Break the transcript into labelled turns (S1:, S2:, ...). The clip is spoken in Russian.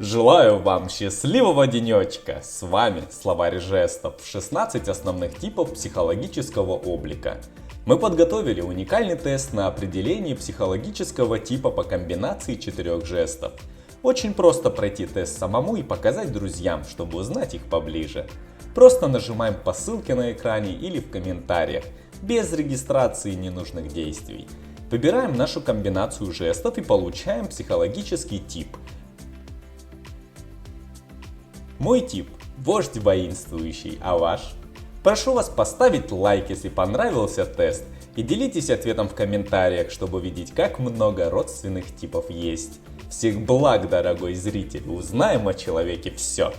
S1: Желаю вам счастливого денечка! С вами словарь жестов, 16 основных типов психологического облика. Мы подготовили уникальный тест на определение психологического типа по комбинации 4 жестов. Очень просто пройти тест самому и показать друзьям, чтобы узнать их поближе. Просто нажимаем по ссылке на экране или в комментариях, без регистрации ненужных действий. Выбираем нашу комбинацию жестов и получаем психологический тип. Мой тип – вождь воинствующий, а ваш? Прошу вас поставить лайк, если понравился тест, и делитесь ответом в комментариях, чтобы видеть, как много родственных типов есть. Всех благ, дорогой зритель, узнаем о человеке все.